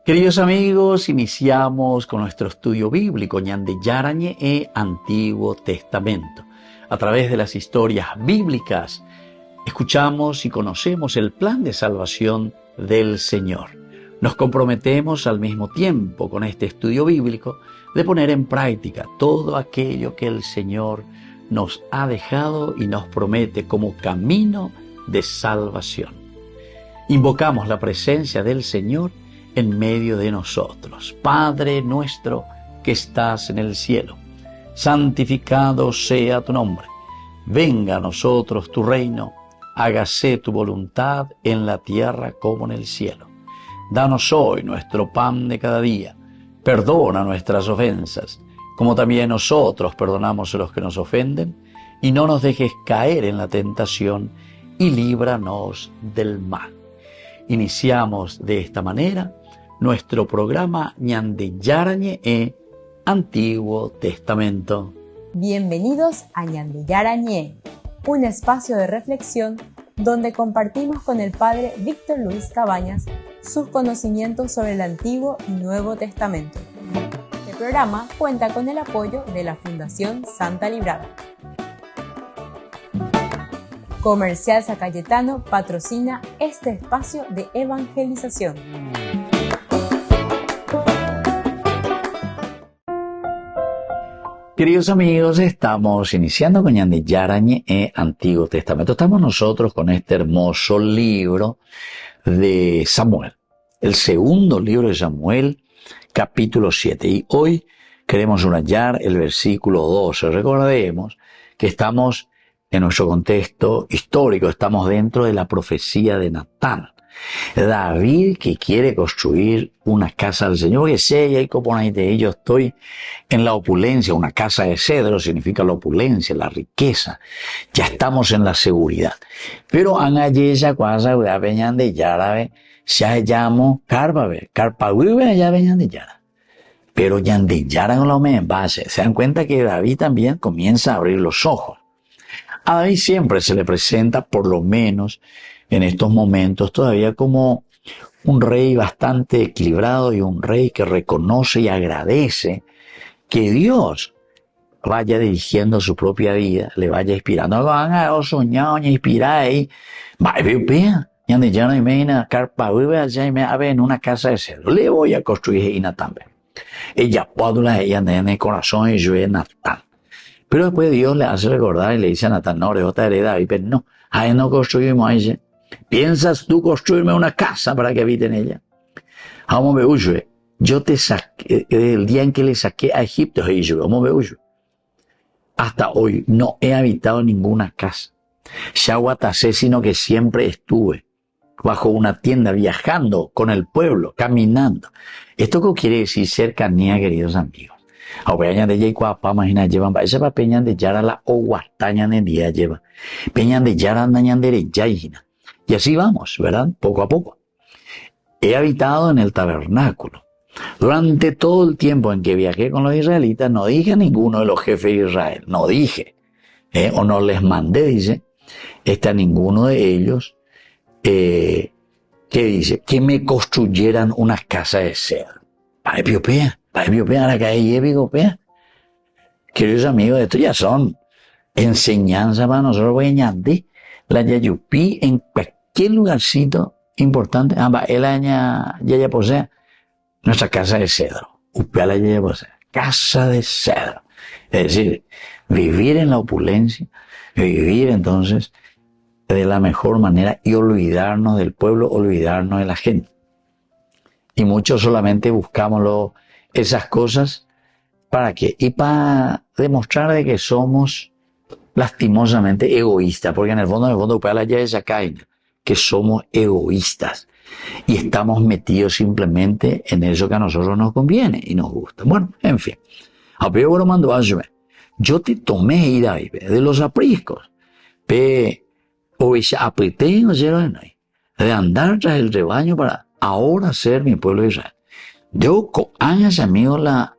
Queridos amigos, iniciamos con nuestro estudio bíblico Ñande Yarañe e Antiguo Testamento. A través de las historias bíblicas, escuchamos y conocemos el plan de salvación del Señor. Nos comprometemos al mismo tiempo con este estudio bíblico de poner en práctica todo aquello que el Señor nos ha dejado y nos promete como camino de salvación. Invocamos la presencia del Señor en medio de nosotros. Padre nuestro que estás en el cielo, santificado sea tu nombre. Venga a nosotros tu reino, hágase tu voluntad en la tierra como en el cielo. Danos hoy nuestro pan de cada día. Perdona nuestras ofensas, como también nosotros perdonamos a los que nos ofenden, y no nos dejes caer en la tentación, y líbranos del mal. Iniciamos de esta manera nuestro programa Ñande Yarañe e Antiguo Testamento. Bienvenidos a Ñande Yarañe, un espacio de reflexión donde compartimos con el Padre Víctor Luis Cabañas sus conocimientos sobre el Antiguo y Nuevo Testamento. Este programa cuenta con el apoyo de la Fundación Santa Librada. Comercial San Cayetano patrocina este espacio de evangelización. Queridos amigos, estamos iniciando con Ñande Yarañe e Antiguo Testamento. Estamos nosotros con este hermoso libro de Samuel, el segundo libro de Samuel, capítulo 7. Y hoy queremos subrayar el versículo 12. Recordemos que estamos en nuestro contexto histórico, estamos dentro de la profecía de Natán. David que quiere construir una casa del Señor, que sé, y como yo estoy en la opulencia, una casa de cedro significa la opulencia, la riqueza, ya estamos en la seguridad. Pero ella cuasa venían de Yarabe, se llamo Carpahuive allá venían de Yara. Pero Ñande Yara no lo me base, se dan cuenta que David también comienza a abrir los ojos. A David siempre se le presenta, por lo menos en estos momentos, todavía como un rey bastante equilibrado y un rey que reconoce y agradece que Dios vaya dirigiendo su propia vida, le vaya inspirando. Van a soñar, inspirar ahí. Ñande Yara y me carpa allá y me en una casa de cedro. Le voy a construir y también. Ella puede ella en el corazón y yo en Natán. Pero después Dios le hace recordar y le dice a Natán, no, de David, pero no, ahí no construimos ahí. ¿Piensas tú construirme una casa para que habite en ella? Yo te saqué, el día en que le saqué a Egipto, hasta hoy no he habitado ninguna casa. Shawatasé, sino que siempre estuve bajo una tienda, viajando con el pueblo, caminando. ¿Esto qué quiere decir cercanía, queridos amigos? Ahora de Yaicuapa, imagina, llevan esa pa peñan de Yara la oguataña de día lleva. Peñan de Yara andañan de Yaina. Y así vamos, ¿verdad? Poco a poco. He habitado en el tabernáculo. Durante todo el tiempo en que viajé con los israelitas, no dije a ninguno de los jefes de Israel, no dije, o no les mandé, dice, a ninguno de ellos, que dice, que me construyeran una casa de cedro. Para la calle Epicopea. Queridos amigos, esto ya son enseñanzas para nosotros, voy a añadir la Yayupí en cualquier lugarcito importante. El año ya posee nuestra casa de cedro. Upea ya posee casa de cedro. Es decir, vivir en la opulencia, vivir entonces de la mejor manera y olvidarnos del pueblo, olvidarnos de la gente. Y muchos solamente buscamos esas cosas, ¿para qué? Y para demostrar de que somos lastimosamente egoístas, porque en el fondo, para ya esa caída, que somos egoístas y estamos metidos simplemente en eso que a nosotros nos conviene y nos gusta. Bueno, en fin. Yo te tomé y David de los apriscos, de andar tras el rebaño para ahora ser mi pueblo de Israel. Yo con años amigos la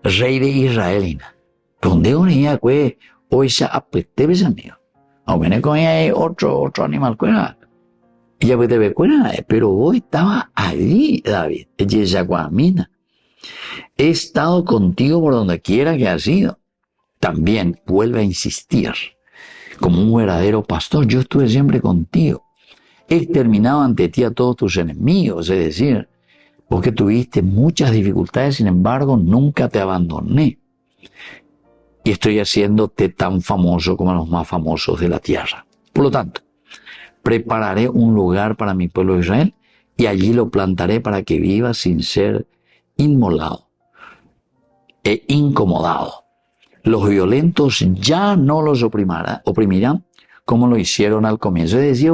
rey de Israelina. Donde unía que hoy se apetece amigo. O viene con ella otro animal cuera. Ella pues te ve, pero vos estabas allí, David. Ella es Yaguamina. He estado contigo por donde quiera que has ido. También vuelve a insistir. Como un verdadero pastor, yo estuve siempre contigo. He exterminado ante ti a todos tus enemigos, es decir, vos que tuviste muchas dificultades, sin embargo, nunca te abandoné. Y estoy haciéndote tan famoso como los más famosos de la tierra. Por lo tanto, prepararé un lugar para mi pueblo Israel y allí lo plantaré para que viva sin ser inmolado e incomodado. Los violentos ya no los oprimirán como lo hicieron al comienzo. Es decir,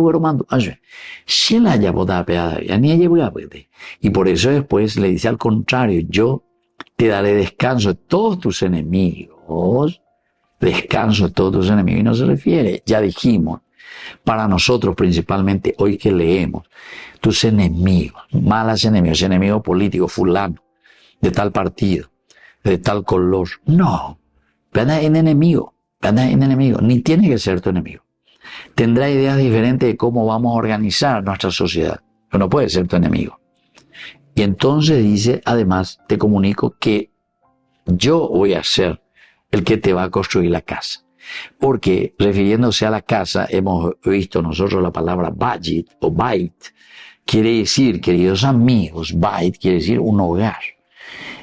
y por eso después le dice al contrario, yo te daré descanso de todos tus enemigos. Descanso de todos tus enemigos. Y no se refiere, ya dijimos, para nosotros principalmente hoy que leemos, tus enemigos, malas enemigos, enemigo político, fulano, de tal partido, de tal color. No, anda en enemigo, ni tiene que ser tu enemigo. Tendrá ideas diferentes de cómo vamos a organizar nuestra sociedad, pero no puede ser tu enemigo. Y entonces dice, además, te comunico que yo voy a ser el que te va a construir la casa. Porque, refiriéndose a la casa, hemos visto nosotros la palabra bayit o bait. Quiere decir, queridos amigos, bait quiere decir un hogar.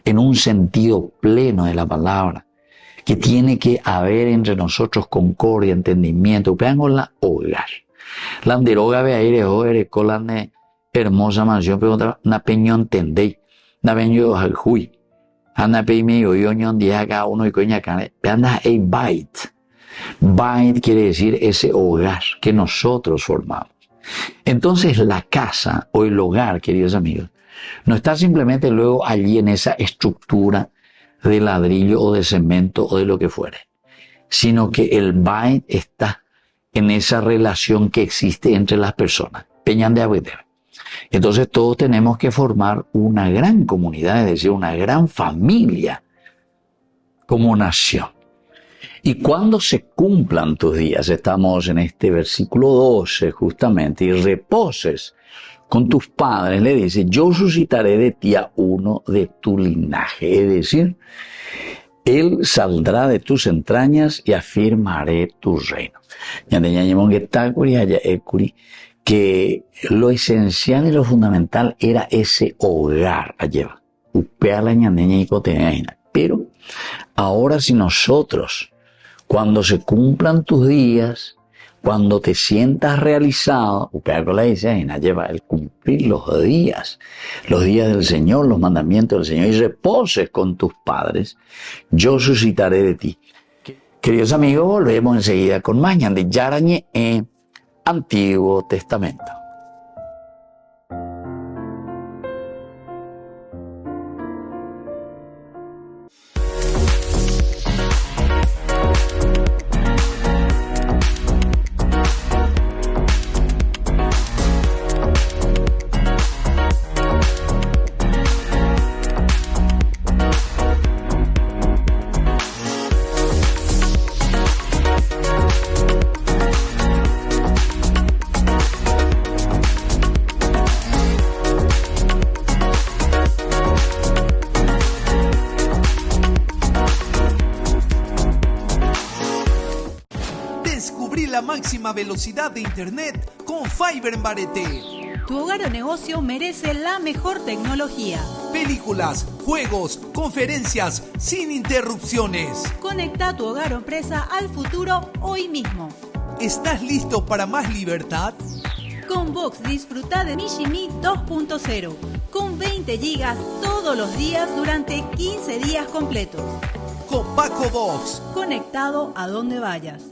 En un sentido pleno de la palabra. Que tiene que haber entre nosotros concordia, entendimiento. Vean la hogar. La anderoga ve aire, joder, colane hermosa mansión, pero na peñón tendei. Na peñón al hui. Ana peime yo ñon día cada uno y coña cane. Vean ei bait. Bait quiere decir ese hogar que nosotros formamos. Entonces la casa o el hogar, queridos amigos, no está simplemente luego allí en esa estructura de ladrillo o de cemento o de lo que fuere, sino que el bait está en esa relación que existe entre las personas. Peñan de Abedero. Entonces todos tenemos que formar una gran comunidad, es decir, una gran familia como nación. Y cuando se cumplan tus días, estamos en este versículo 12 justamente, y reposes con tus padres, le dice, yo suscitaré de ti a uno de tu linaje, es decir, él saldrá de tus entrañas y afirmaré tu reino. Que lo esencial y lo fundamental era ese hogar, pero ahora si nosotros, cuando se cumplan tus días, cuando te sientas realizado, el cumplir los días del Señor, los mandamientos del Señor, y reposes con tus padres, yo suscitaré de ti. Queridos amigos, volvemos enseguida con Mañan de Yarañe en Antiguo Testamento. Máxima velocidad de internet con Fiber en Barete. Tu hogar o negocio merece la mejor tecnología. Películas, juegos, conferencias sin interrupciones. Conecta tu hogar o empresa al futuro hoy mismo. ¿Estás listo para más libertad? Con Vox disfruta de Mishimi 2.0 con 20 gigas todos los días durante 15 días completos. Con Paco Vox. Conectado a donde vayas.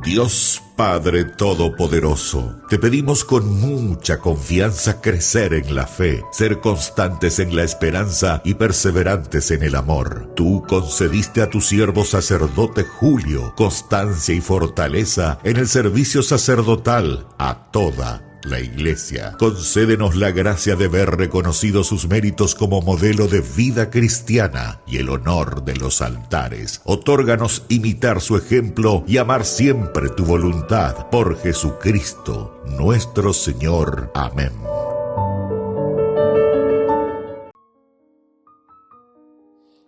Dios Padre Todopoderoso, te pedimos con mucha confianza crecer en la fe, ser constantes en la esperanza y perseverantes en el amor. Tú concediste a tu siervo sacerdote Julio constancia y fortaleza en el servicio sacerdotal a toda la Iglesia. Concédenos la gracia de ver reconocidos sus méritos como modelo de vida cristiana y el honor de los altares. Otórganos imitar su ejemplo y amar siempre tu voluntad. Por Jesucristo, nuestro Señor. Amén.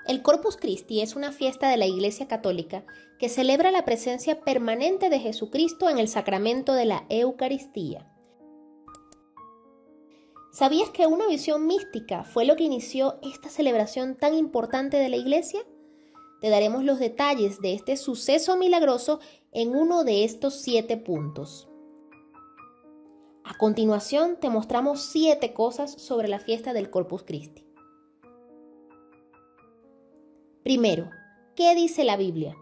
El Corpus Christi es una fiesta de la Iglesia Católica que celebra la presencia permanente de Jesucristo en el sacramento de la Eucaristía. ¿Sabías que una visión mística fue lo que inició esta celebración tan importante de la Iglesia? Te daremos los detalles de este suceso milagroso en uno de estos 7 puntos. A continuación te mostramos 7 cosas sobre la fiesta del Corpus Christi. Primero, ¿qué dice la Biblia?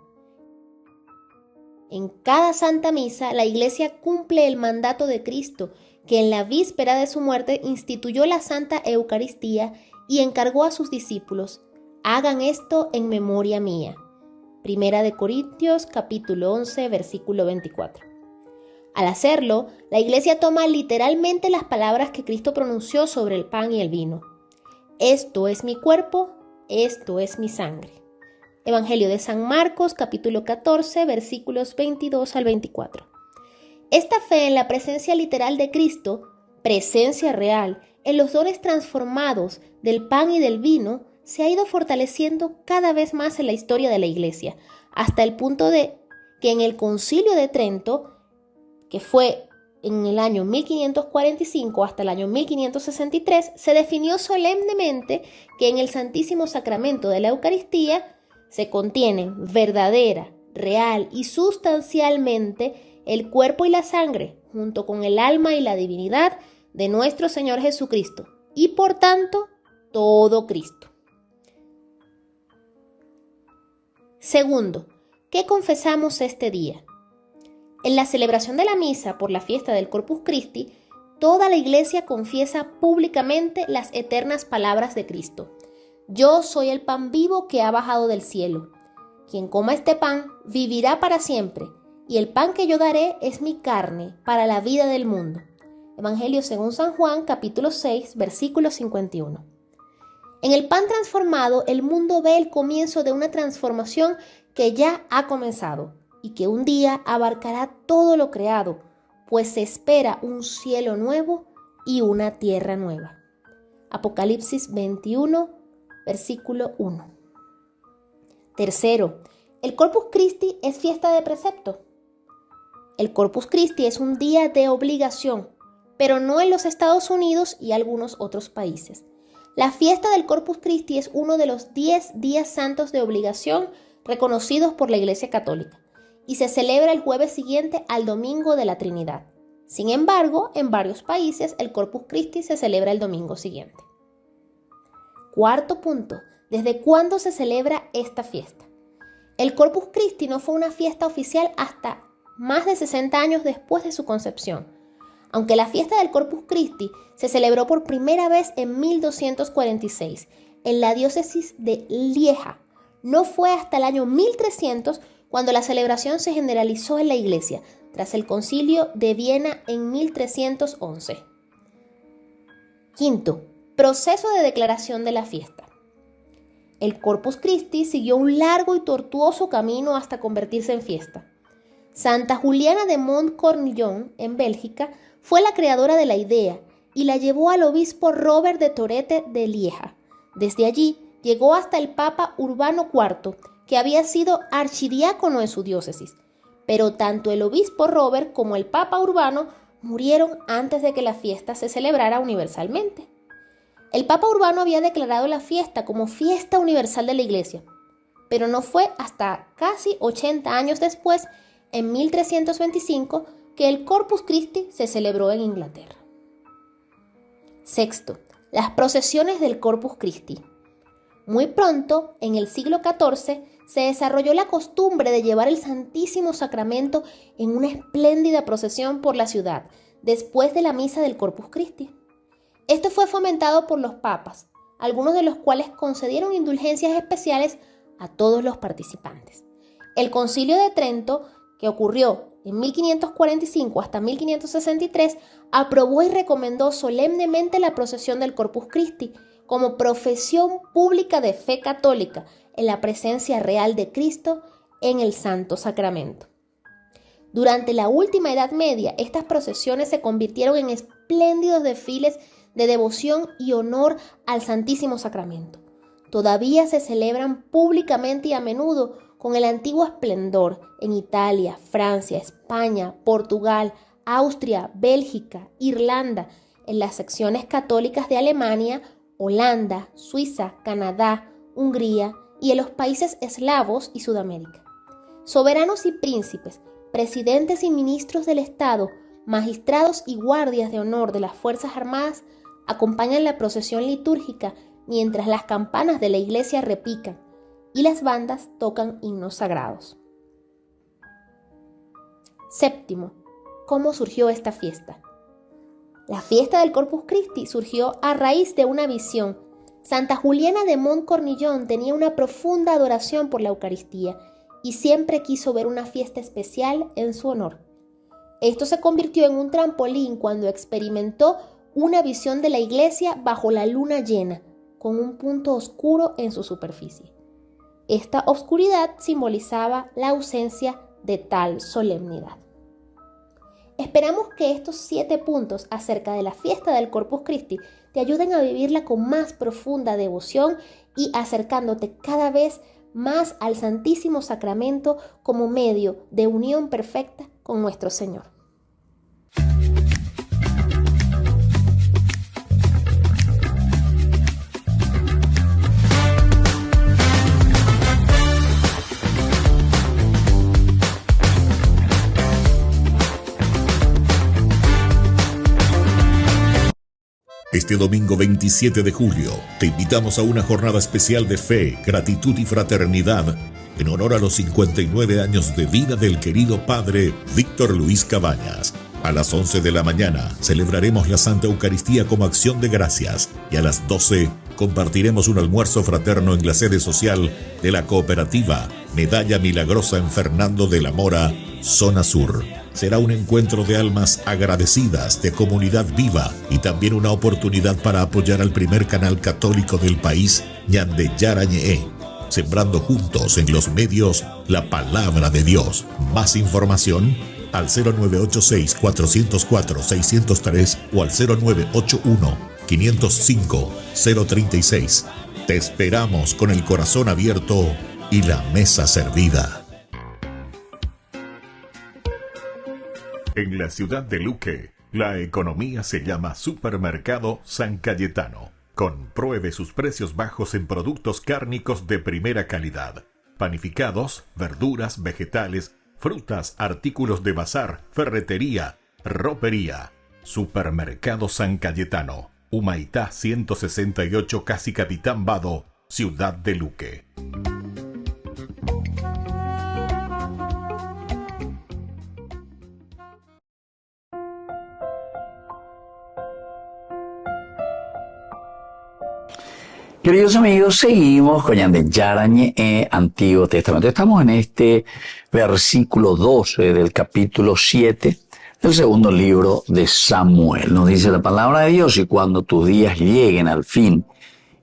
En cada Santa Misa, la Iglesia cumple el mandato de Cristo, que en la víspera de su muerte instituyó la Santa Eucaristía y encargó a sus discípulos: hagan esto en memoria mía. Primera de Corintios, capítulo 11, versículo 24. Al hacerlo, la Iglesia toma literalmente las palabras que Cristo pronunció sobre el pan y el vino. Esto es mi cuerpo, esto es mi sangre. Evangelio de San Marcos, capítulo 14, versículos 22 al 24. Esta fe en la presencia literal de Cristo, presencia real, en los dones transformados del pan y del vino, se ha ido fortaleciendo cada vez más en la historia de la Iglesia, hasta el punto de que en el Concilio de Trento, que fue en el año 1545 hasta el año 1563, se definió solemnemente que en el Santísimo Sacramento de la Eucaristía se contienen verdadera, real y sustancialmente el cuerpo y la sangre, junto con el alma y la divinidad de nuestro Señor Jesucristo, y por tanto, todo Cristo. Segundo, ¿qué confesamos este día? En la celebración de la misa por la fiesta del Corpus Christi, toda la Iglesia confiesa públicamente las eternas palabras de Cristo. Yo soy el pan vivo que ha bajado del cielo. Quien coma este pan vivirá para siempre, y el pan que yo daré es mi carne para la vida del mundo. Evangelio según San Juan, capítulo 6, versículo 51. En el pan transformado, el mundo ve el comienzo de una transformación que ya ha comenzado y que un día abarcará todo lo creado, pues se espera un cielo nuevo y una tierra nueva. Apocalipsis 21, versículo 1. Tercero, el Corpus Christi es fiesta de precepto. El Corpus Christi es un día de obligación, pero no en los Estados Unidos y algunos otros países. La fiesta del Corpus Christi es uno de los 10 días santos de obligación reconocidos por la Iglesia Católica y se celebra el jueves siguiente al Domingo de la Trinidad. Sin embargo, en varios países el Corpus Christi se celebra el domingo siguiente. Cuarto punto, ¿desde cuándo se celebra esta fiesta? El Corpus Christi no fue una fiesta oficial hasta más de 60 años después de su concepción. Aunque la fiesta del Corpus Christi se celebró por primera vez en 1246 en la diócesis de Lieja, no fue hasta el año 1300 cuando la celebración se generalizó en la Iglesia, tras el Concilio de Viena en 1311. Quinto, proceso de declaración de la fiesta. El Corpus Christi siguió un largo y tortuoso camino hasta convertirse en fiesta. Santa Juliana de Montcornillon, en Bélgica, fue la creadora de la idea y la llevó al obispo Robert de Torete de Lieja. Desde allí llegó hasta el Papa Urbano IV, que había sido archidiácono en su diócesis. Pero tanto el obispo Robert como el Papa Urbano murieron antes de que la fiesta se celebrara universalmente. El Papa Urbano había declarado la fiesta como fiesta universal de la Iglesia, pero no fue hasta casi 80 años después, en 1325, que el Corpus Christi se celebró en Inglaterra. Sexto, las procesiones del Corpus Christi. Muy pronto, en el siglo XIV, se desarrolló la costumbre de llevar el Santísimo Sacramento en una espléndida procesión por la ciudad, después de la misa del Corpus Christi. Esto fue fomentado por los papas, algunos de los cuales concedieron indulgencias especiales a todos los participantes. El Concilio de Trento, que ocurrió en 1545 hasta 1563, aprobó y recomendó solemnemente la procesión del Corpus Christi como profesión pública de fe católica en la presencia real de Cristo en el Santo Sacramento. Durante la última Edad Media, estas procesiones se convirtieron en espléndidos desfiles de devoción y honor al Santísimo Sacramento. Todavía se celebran públicamente y a menudo con el antiguo esplendor en Italia, Francia, España, Portugal, Austria, Bélgica, Irlanda, en las secciones católicas de Alemania, Holanda, Suiza, Canadá, Hungría y en los países eslavos y Sudamérica. Soberanos y príncipes, presidentes y ministros del Estado, magistrados y guardias de honor de las Fuerzas Armadas acompañan la procesión litúrgica mientras las campanas de la iglesia repican y las bandas tocan himnos sagrados. Séptimo, ¿cómo surgió esta fiesta? La fiesta del Corpus Christi surgió a raíz de una visión. Santa Juliana de Montcornillon tenía una profunda adoración por la Eucaristía y siempre quiso ver una fiesta especial en su honor. Esto se convirtió en un trampolín cuando experimentó una visión de la iglesia bajo la luna llena, con un punto oscuro en su superficie. Esta oscuridad simbolizaba la ausencia de tal solemnidad. Esperamos que estos 7 puntos acerca de la fiesta del Corpus Christi te ayuden a vivirla con más profunda devoción y acercándote cada vez más al Santísimo Sacramento como medio de unión perfecta con nuestro Señor. Este domingo 27 de julio te invitamos a una jornada especial de fe, gratitud y fraternidad en honor a los 59 años de vida del querido padre Víctor Luis Cabañas. A las 11 de la mañana celebraremos la Santa Eucaristía como acción de gracias y a las 12 compartiremos un almuerzo fraterno en la sede social de la cooperativa Medalla Milagrosa en Fernando de la Mora, zona sur. Será un encuentro de almas agradecidas, de comunidad viva y también una oportunidad para apoyar al primer canal católico del país, Ñandeyara Ñe'e, sembrando juntos en los medios la palabra de Dios. Más información al 0986-404-603 o al 0981-505-036. Te esperamos con el corazón abierto y la mesa servida. En la ciudad de Luque, la economía se llama Supermercado San Cayetano. Compruebe sus precios bajos en productos cárnicos de primera calidad. Panificados, verduras, vegetales, frutas, artículos de bazar, ferretería, ropería. Supermercado San Cayetano, Humaitá 168, Casi Capitán Vado, ciudad de Luque. Queridos amigos, seguimos con Ñandeyara Ñe'e, Antiguo Testamento. Estamos en este versículo 12 del capítulo 7 del segundo libro de Samuel. Nos dice la palabra de Dios: y cuando tus días lleguen al fin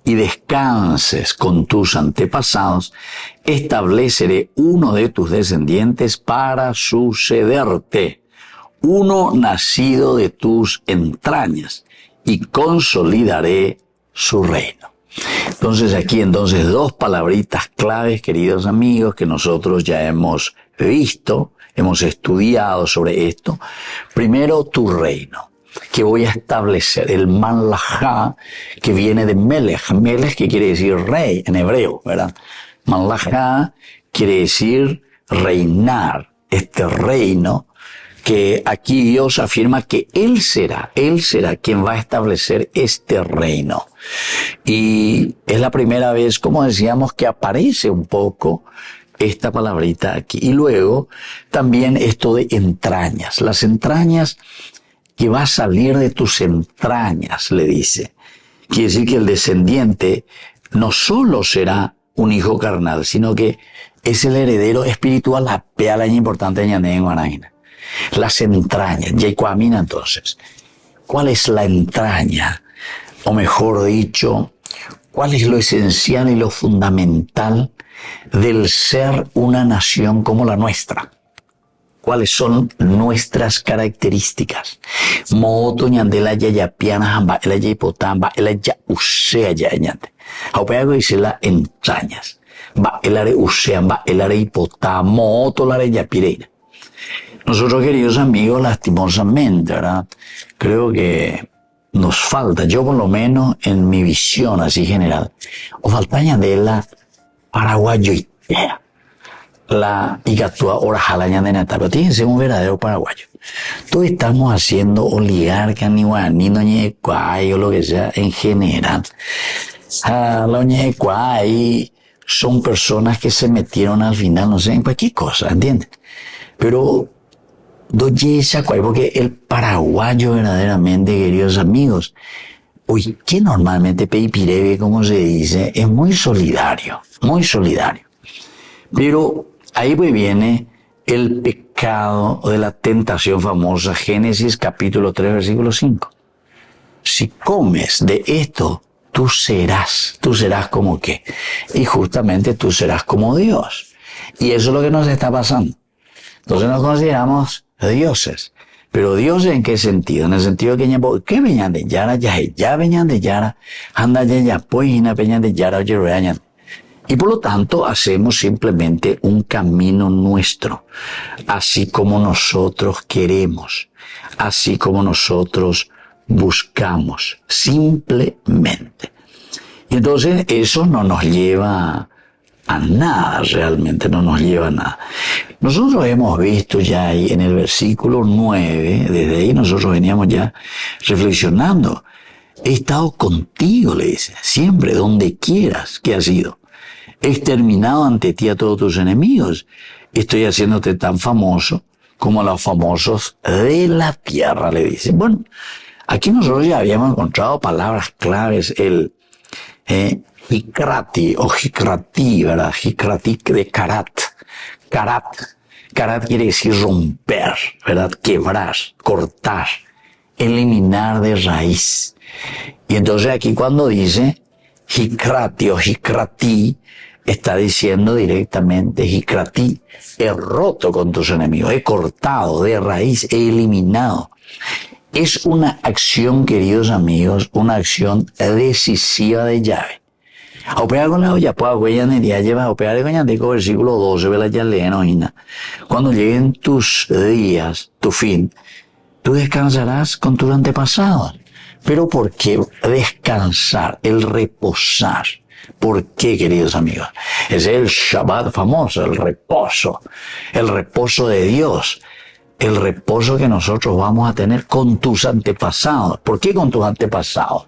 y descanses con tus antepasados, estableceré uno de tus descendientes para sucederte, uno nacido de tus entrañas, y consolidaré su reino. Entonces aquí dos palabritas claves, queridos amigos, que nosotros ya hemos visto, hemos estudiado sobre esto. Primero, tu reino, que voy a establecer. El Malajá, que viene de Melech. Melech, que quiere decir rey en hebreo, ¿verdad? Malajá quiere decir reinar, este reino, que aquí Dios afirma que Él será quien va a establecer este reino. Y es la primera vez, como decíamos, que aparece un poco esta palabrita aquí. Y luego también esto de entrañas. Las entrañas, que va a salir de tus entrañas, le dice. Quiere decir que el descendiente no solo será un hijo carnal, sino que es el heredero espiritual, la pealaña importante de Ñandén Guaraína. Las entrañas. Yecuamina entonces. ¿Cuál es la entraña? O mejor dicho, ¿cuál es lo esencial y lo fundamental del ser una nación como la nuestra? ¿Cuáles son nuestras características? Moto ñandela yayapiana hamba ela yaipotamba ela ya usea yañante. Aupea dice las entrañas. Va el are usea, va el are ipotá, moto la are yapireira. Nosotros, queridos amigos, lastimosamente, ¿verdad? Creo que nos falta, yo por lo menos en mi visión así general, o falta ñandela paraguayo idea. La Igatúa Orajalaña de Natal, pero tiene que ser un verdadero paraguayo. Todos estamos haciendo oligarca, ni guaní, no ñecuay, o lo que sea, en general. Los ñecuay son personas que se metieron al final, no sé, en cualquier cosa, ¿entiendes? Pero, porque el paraguayo verdaderamente, queridos amigos, hoy que normalmente Peipirebe, como se dice, es muy solidario, muy solidario. Pero ahí pues viene el pecado de la tentación famosa, Génesis capítulo 3, versículo 5. Si comes de esto, tú serás como qué. Y justamente tú serás como Dios. Y eso es lo que nos está pasando. Entonces nos consideramos dioses. Pero Dios ¿en qué sentido? En el sentido de que venían de Yara, ya venían de Yara, anda ya pues venían de Yara, oye, y por lo tanto hacemos simplemente un camino nuestro, así como nosotros queremos, así como nosotros buscamos, simplemente. Y entonces eso no nos lleva a nada, realmente no nos lleva a nada. Nosotros hemos visto ya ahí en el versículo 9, desde ahí nosotros veníamos ya reflexionando. He estado contigo, le dice, siempre, donde quieras que has ido. He exterminado ante ti a todos tus enemigos. Estoy haciéndote tan famoso como los famosos de la tierra, le dice. Bueno, aquí nosotros ya habíamos encontrado palabras claves, el hikrati o hikrati, ¿verdad? Hikrati de karat. Karat quiere decir romper, ¿verdad? Quebrar, cortar, eliminar de raíz. Y entonces aquí cuando dice hikrati o hikrati, está diciendo directamente, hikrati, he roto con tus enemigos, he cortado de raíz, he eliminado. Es una acción, queridos amigos, una acción decisiva de Yahvé. Operar con la olla, pues, huellanería, lleva a operar con el versículo 12, vela ya leen, cuando lleguen tus días, tu fin, tú descansarás con tus antepasados. Pero ¿por qué descansar, el reposar? ¿Por qué, queridos amigos? Es el Shabbat famoso, el reposo de Dios, el reposo que nosotros vamos a tener con tus antepasados. ¿Por qué con tus antepasados?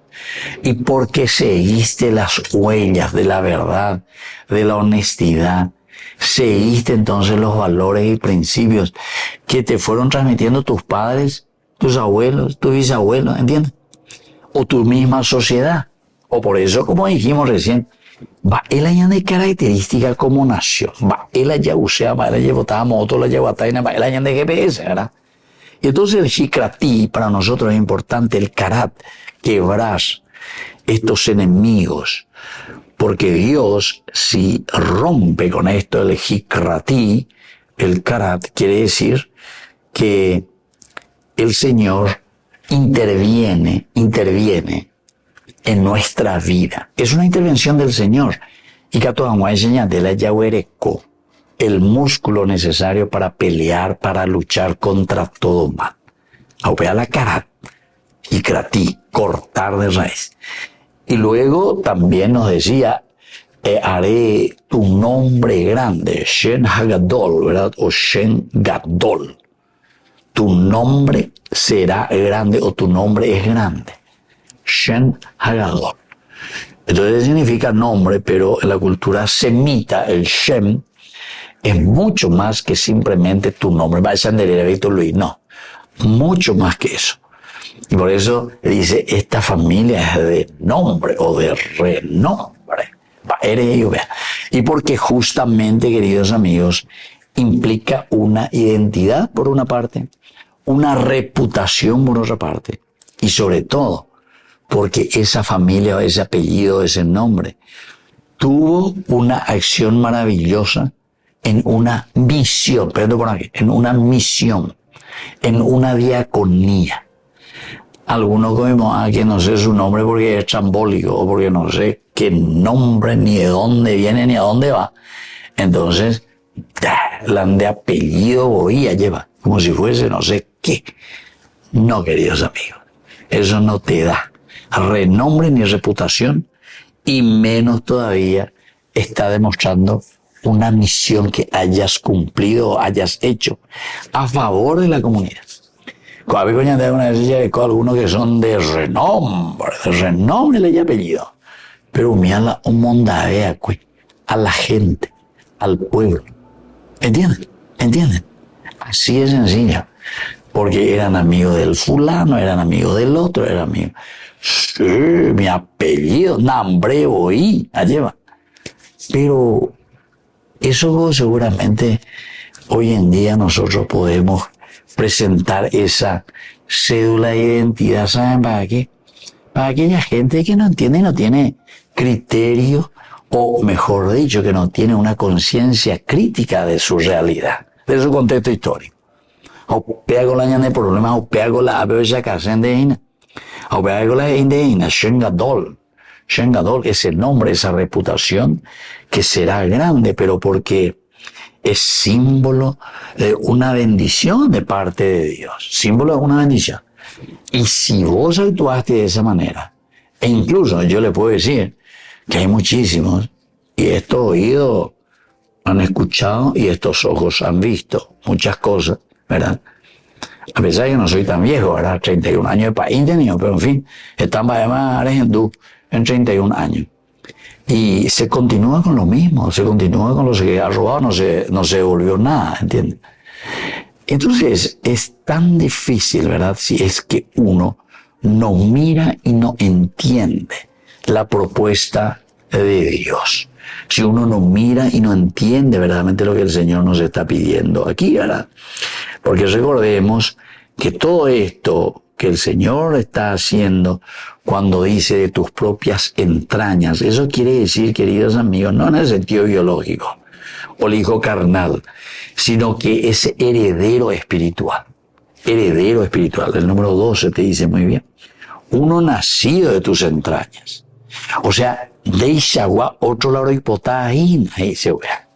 Y porque seguiste las huellas de la verdad, de la honestidad, seguiste entonces los valores y principios que te fueron transmitiendo tus padres, tus abuelos, tus bisabuelos, ¿entiendes? O tu misma sociedad. O por eso, como dijimos recién, va el año de característica como nación, va el año usea, va el año votamos, otro la lleva taina, va el año de GPS, ¿verdad? Y entonces el shikrati para nosotros es importante, el karat, quebrar estos enemigos, porque Dios si rompe con esto el shikrati, el karat, quiere decir que el Señor interviene en nuestra vida. Es una intervención del Señor. Y que todos vamos a enseñar de la yahuereco, el músculo necesario para pelear, para luchar contra todo mal. Aupea la karat, y krati, cortar de raíz. Y luego también nos decía, haré tu nombre grande, Shen Hagadol, ¿verdad? O Shen Gadol. Tu nombre será grande o tu nombre es grande. Shen Hagadol. Entonces significa nombre, pero en la cultura semita, el Shem es mucho más que simplemente tu nombre. Va a ser Víctor Luis, no. Mucho más que eso. Y por eso dice, esta familia es de nombre o de renombre. Y porque justamente, queridos amigos, implica una identidad por una parte, una reputación por otra parte, y sobre todo porque esa familia, ese apellido, ese nombre, tuvo una acción maravillosa en una misión, perdón por aquí, en una misión, en una diaconía. Algunos comemos que no sé su nombre porque es trambólico o porque no sé qué nombre, ni de dónde viene, ni a dónde va. Entonces, la de apellido Boía lleva, como si fuese no sé qué. No, queridos amigos, eso no te da renombre ni reputación, y menos todavía está demostrando una misión que hayas cumplido o hayas hecho a favor de la comunidad. Cuando hay una vez algunos que son de renombre y apellido, pero mira un mondadea a la gente, al pueblo. ¿Entienden? Así de sencillo. Porque eran amigos del fulano, eran amigos del otro, eran amigos. Sí, mi apellido, Nambre Boí, allí va. Pero eso seguramente hoy en día nosotros podemos presentar esa cédula de identidad, ¿saben para qué? Para aquella gente que no entiende y no tiene criterio, o mejor dicho, que no tiene una conciencia crítica de su realidad, de su contexto histórico. Opea la ñane problemas, opea la abella casen de ina. Opea la ina, Shengadol, ese nombre, esa reputación que será grande, pero porque es símbolo de una bendición de parte de Dios, símbolo de una bendición. Y si vos actuaste de esa manera, e incluso yo le puedo decir que hay muchísimos, y estos oídos han escuchado y estos ojos han visto muchas cosas, ¿verdad? A pesar de que no soy tan viejo, ¿verdad? 31 años de país tenido, pero en fin, están además en 31 años. Y se continúa con lo mismo, se continúa con lo que ha robado, no se devolvió nada, ¿entiendes? Entonces, es tan difícil, ¿verdad? Si es que uno no mira y no entiende la propuesta de Dios. Si uno no mira y no entiende verdaderamente lo que el Señor nos está pidiendo aquí, ¿verdad? Porque recordemos que todo esto que el Señor está haciendo cuando dice de tus propias entrañas, eso quiere decir, queridos amigos, no en el sentido biológico o el hijo carnal, sino que es heredero espiritual. Heredero espiritual. El número 12 te dice muy bien. Uno nacido de tus entrañas. O sea, Deishagua otro lado hipotágina, dice wea.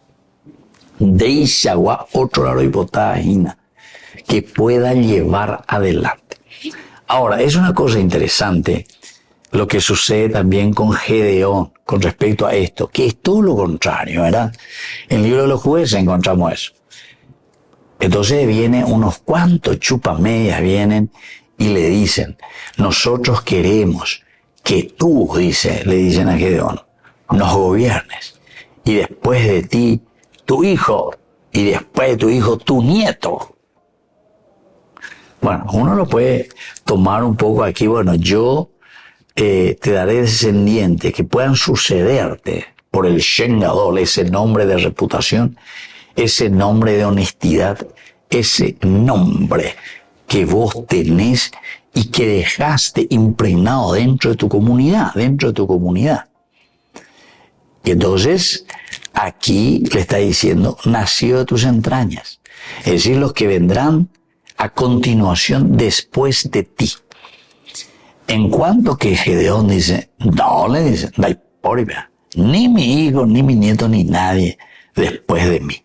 Deishagua otro lado hipotágina que pueda llevar adelante. Ahora, es una cosa interesante lo que sucede también con Gedeón con respecto a esto, que es todo lo contrario, ¿verdad? En el libro de los jueces encontramos eso. Entonces vienen unos cuantos chupamedias, vienen y le dicen, nosotros queremos que tú, le dicen a Gedeón, nos gobiernes, y después de ti, tu hijo, y después de tu hijo, tu nieto. Bueno, uno lo puede tomar un poco aquí, bueno, yo te daré descendientes que puedan sucederte por el Shengadol, ese nombre de reputación, ese nombre de honestidad, ese nombre que vos tenés y que dejaste impregnado dentro de tu comunidad, Y entonces, aquí le está diciendo, nació de tus entrañas. Es decir, los que vendrán a continuación después de ti. En cuanto que Gedeón dice, no, le dice, ni mi hijo, ni mi nieto, ni nadie después de mí.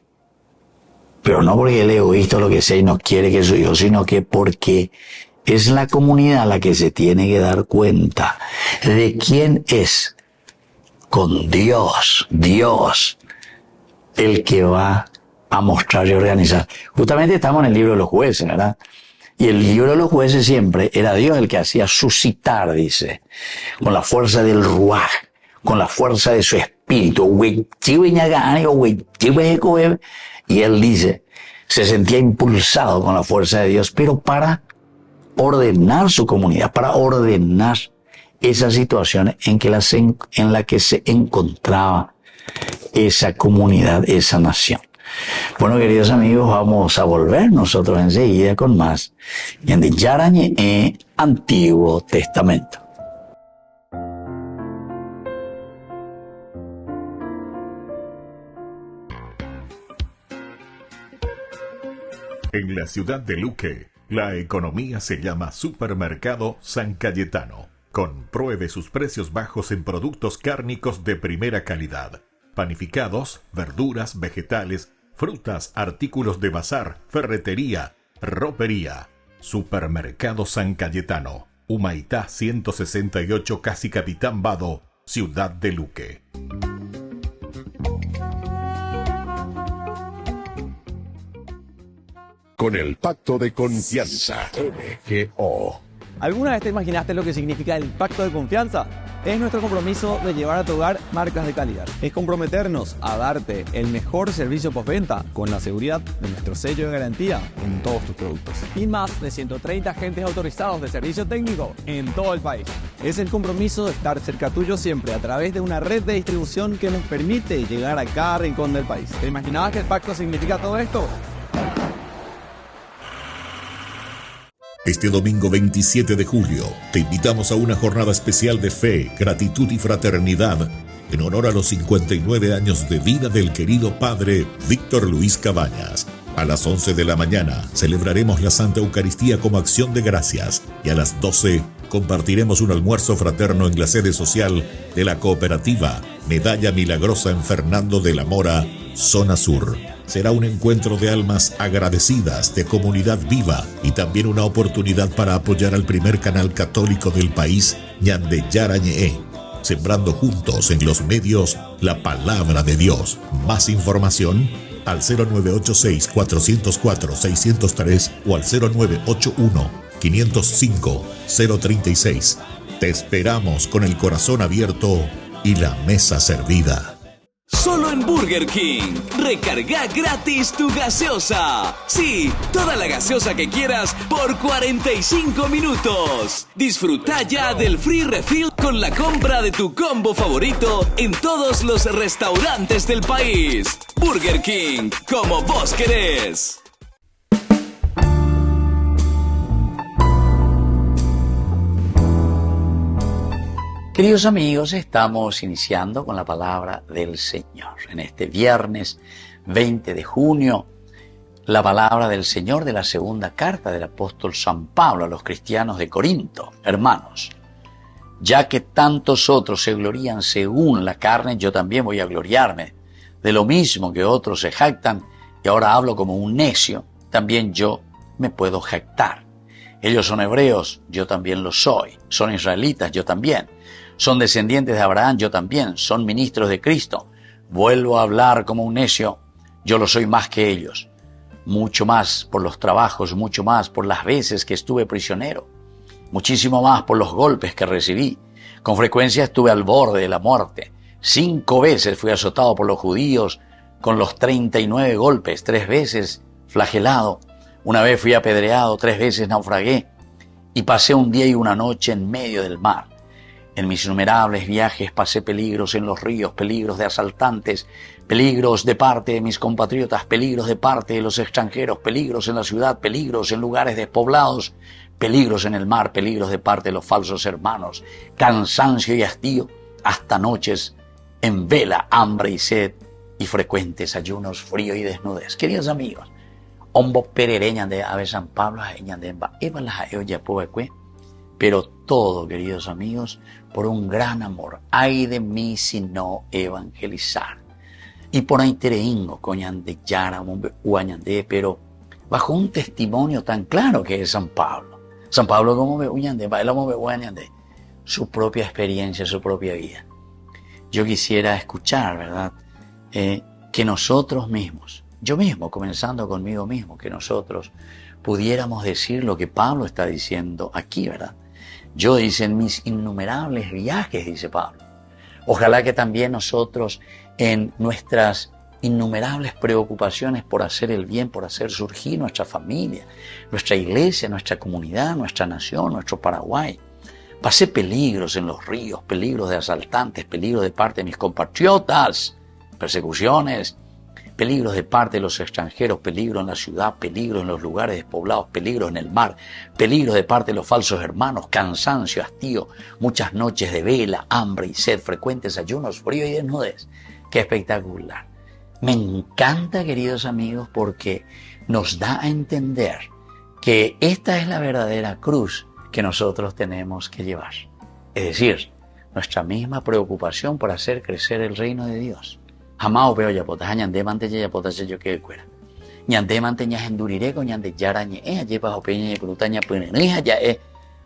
Pero no porque él es egoísta o lo que sea y no quiere que su hijo, sino que porque es la comunidad la que se tiene que dar cuenta de quién es con Dios, el que va a mostrar y organizar. Justamente estamos en el libro de los jueces, ¿verdad? Y el libro de los jueces siempre era Dios el que hacía suscitar, dice, con la fuerza del ruaj, con la fuerza de su espíritu. Y él dice, se sentía impulsado con la fuerza de Dios, pero para ordenar su comunidad, para ordenar esas situaciones en la que se encontraba esa comunidad, esa nación. Bueno, queridos amigos, vamos a volver nosotros enseguida con más en Antiguo Testamento. En la ciudad de Luque, la economía se llama Supermercado San Cayetano. Compruebe sus precios bajos en productos cárnicos de primera calidad. Panificados, verduras, vegetales, frutas, artículos de bazar, ferretería, ropería. Supermercado San Cayetano, Humaitá 168, Casi Capitán Vado, ciudad de Luque. Con el Pacto de Confianza, MGO. ¿Alguna vez te imaginaste lo que significa el Pacto de Confianza? Es nuestro compromiso de llevar a tu hogar marcas de calidad. Es comprometernos a darte el mejor servicio postventa con la seguridad de nuestro sello de garantía en todos tus productos. Y más de 130 agentes autorizados de servicio técnico en todo el país. Es el compromiso de estar cerca tuyo siempre a través de una red de distribución que nos permite llegar a cada rincón del país. ¿Te imaginabas que el pacto significa todo esto? Este domingo 27 de julio, te invitamos a una jornada especial de fe, gratitud y fraternidad en honor a los 59 años de vida del querido padre Víctor Luis Cabañas. A las 11 de la mañana celebraremos la Santa Eucaristía como acción de gracias y a las 12 compartiremos un almuerzo fraterno en la sede social de la cooperativa Medalla Milagrosa en Fernando de la Mora, Zona Sur. Será un encuentro de almas agradecidas, de comunidad viva y también una oportunidad para apoyar al primer canal católico del país, Ñandeyara Ñe'e, sembrando juntos en los medios la palabra de Dios. Más información al 0986-404-603 o al 0981-505-036. Te esperamos con el corazón abierto y la mesa servida. Solo en Burger King. Recarga gratis tu gaseosa. Sí, toda la gaseosa que quieras por 45 minutos. Disfruta ya del free refill con la compra de tu combo favorito en todos los restaurantes del país. Burger King, como vos querés. Queridos amigos, estamos iniciando con la palabra del Señor. En este viernes 20 de junio, la palabra del Señor de la segunda carta del apóstol San Pablo a los cristianos de Corinto. Hermanos, ya que tantos otros se glorían según la carne, yo también voy a gloriarme. De lo mismo que otros se jactan, y ahora hablo como un necio, también yo me puedo jactar. Ellos son hebreos, yo también lo soy. Son israelitas, yo también. Son descendientes de Abraham, yo también. Son ministros de Cristo. Vuelvo a hablar como un necio, yo lo soy más que ellos. Mucho más por los trabajos, mucho más por las veces que estuve prisionero. Muchísimo más por los golpes que recibí. Con frecuencia estuve al borde de la muerte. 5 veces fui azotado por los judíos con los 39 golpes, 3 veces flagelado. Una vez fui apedreado, 3 veces naufragué y pasé un día y una noche en medio del mar. En mis innumerables viajes pasé peligros en los ríos, peligros de asaltantes, peligros de parte de mis compatriotas, peligros de parte de los extranjeros, peligros en la ciudad, peligros en lugares despoblados, peligros en el mar, peligros de parte de los falsos hermanos, cansancio y hastío, hasta noches en vela, hambre y sed y frecuentes ayunos, frío y desnudez. Queridos amigos, Ombo perereñan de Ave San Pablo, pero todo, queridos amigos, por un gran amor. Ay de mí si no evangelizar. Y por ahí tereingo, coñande yara, uañande, pero bajo un testimonio tan claro que es San Pablo. San Pablo como me uñande, bailamos me uañande, su propia experiencia, su propia vida. Yo quisiera escuchar, ¿verdad? Que nosotros mismos, yo mismo, comenzando conmigo mismo, que nosotros pudiéramos decir lo que Pablo está diciendo aquí, ¿verdad? Yo, dice, en mis innumerables viajes, dice Pablo. Ojalá que también nosotros, en nuestras innumerables preocupaciones por hacer el bien, por hacer surgir nuestra familia, nuestra iglesia, nuestra comunidad, nuestra nación, nuestro Paraguay, pasé peligros en los ríos, peligros de asaltantes, peligros de parte de mis compatriotas, persecuciones, peligros de parte de los extranjeros, peligro en la ciudad, peligro en los lugares despoblados, peligro en el mar, peligro de parte de los falsos hermanos, cansancio, hastío, muchas noches de vela, hambre y sed, frecuentes ayunos, frío y desnudez. ¡Qué espectacular! Me encanta, queridos amigos, porque nos da a entender que esta es la verdadera cruz que nosotros tenemos que llevar. Es decir, nuestra misma preocupación por hacer crecer el reino de Dios. Jamás veo yapota, ñande mante yapota yo que cuera. Ñande mante ña endurireco, ñande yarañe, lleva opeña y brutaña puneja ya